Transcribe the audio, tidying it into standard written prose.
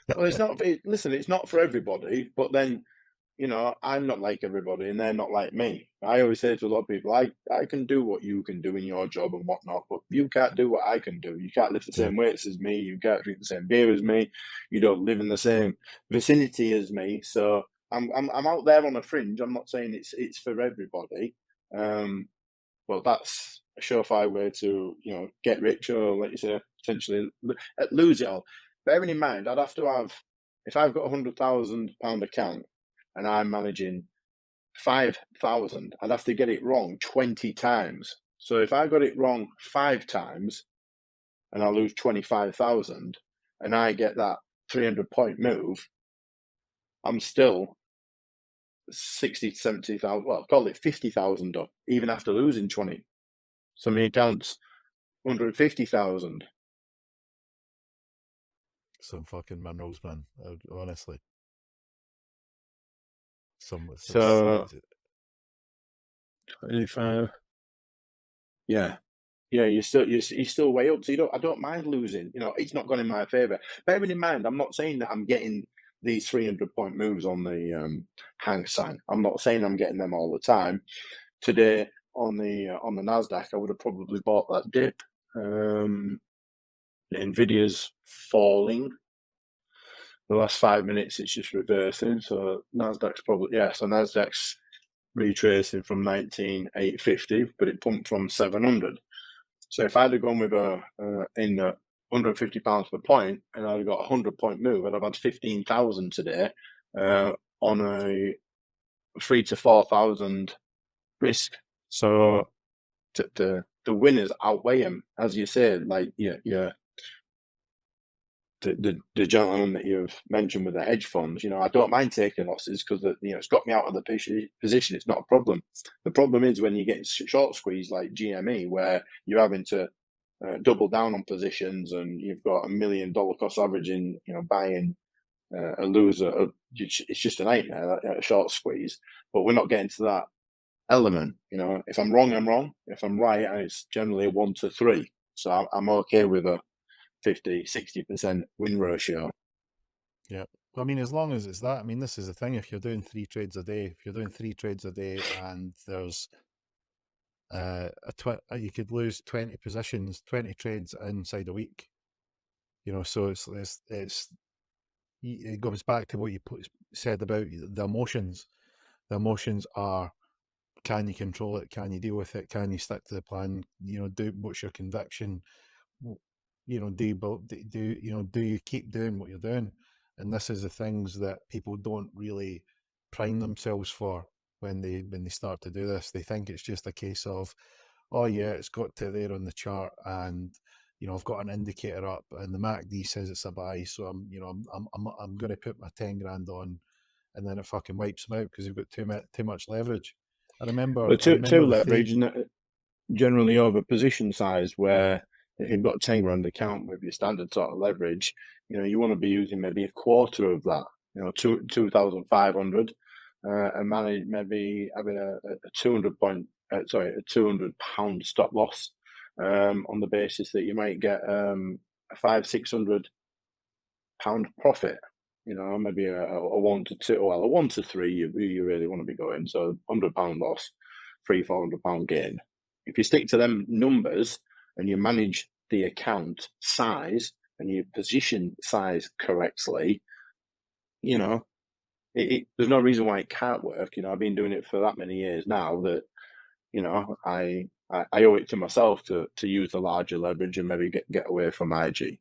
Well, it's not. Listen, it's not for everybody. But then, I'm not like everybody, and they're not like me. I always say to a lot of people, I can do what you can do in your job and whatnot, but you can't do what I can do. You can't lift the Yeah. same weights as me. You can't drink the same beer as me. You don't live in the same vicinity as me. So I'm out there on a fringe. I'm not saying it's for everybody. Um, Well, that's a surefire way to, get rich or, like you say, potentially lose it all. Bearing in mind, I'd have to have, if I've got £100,000 account and I'm managing 5,000, I'd have to get it wrong 20 times. So if I got it wrong 5 times and I lose 25,000 and I get that 300-point move, I'm still 60 to 70,000, well, call it 50,000 up, even after losing 20. So my account's 150,000. Some fucking minerals, man. Honestly, some So 25, yeah, yeah. You're still way up. So I don't mind losing. It's not gone in my favour. Bearing in mind, I'm not saying that I'm getting these 300-point moves on the hang sign. I'm not saying I'm getting them all the time. Today on the Nasdaq, I would have probably bought that dip. Nvidia's falling. The last 5 minutes, it's just reversing. So Nasdaq's probably So Nasdaq's retracing from 19,850, but it pumped from 700. So if I'd have gone with in £150 per point, and I'd have got a 100-point move, I'd have had 15,000 today on a 3 to 4,000 risk. So the winners outweigh them, as you said. Like the gentleman that you've mentioned with the hedge funds, I don't mind taking losses because it's got me out of the position. It's not a problem. The problem is when you get short squeeze like GME, where you're having to double down on positions, and you've got $1 million cost average in buying a loser. It's just a nightmare, a short squeeze. But we're not getting to that element. If I'm wrong, I'm wrong. If I'm right, it's generally a 1 to 3. So I'm okay with a 50-60% win ratio. yeah. I mean, as long as it's that. I mean, this is the thing. If you're doing 3 trades a day, and there's you could lose 20 positions, 20 trades inside a week. So it goes back to what you said about the emotions. The emotions are: can you control it? Can you deal with it? Can you stick to the plan? What's your conviction? Do you keep doing what you're doing? And this is the things that people don't really prime themselves for when they start to do this. They think it's just a case of, oh yeah, it's got to there on the chart, and I've got an indicator up, and the MACD says it's a buy, so I'm going to put my 10 grand on, and then it fucking wipes them out because they've got too much leverage. I remember But I remember two the leverage three. and generally over position size, where if you've got 10 grand account with your standard sort of leverage, you want to be using maybe a quarter of that, 2,500, and manage maybe having a 200 pound stop loss, on the basis that you might get a 500-600 pound profit. Maybe a 1 to 2, well, a 1 to 3, you really want to be going. So £100 loss, 300-400 pound gain. If you stick to them numbers and you manage the account size and you position size correctly, there's no reason why it can't work. I've been doing it for that many years now that I owe it to myself to use the larger leverage and maybe get away from IG.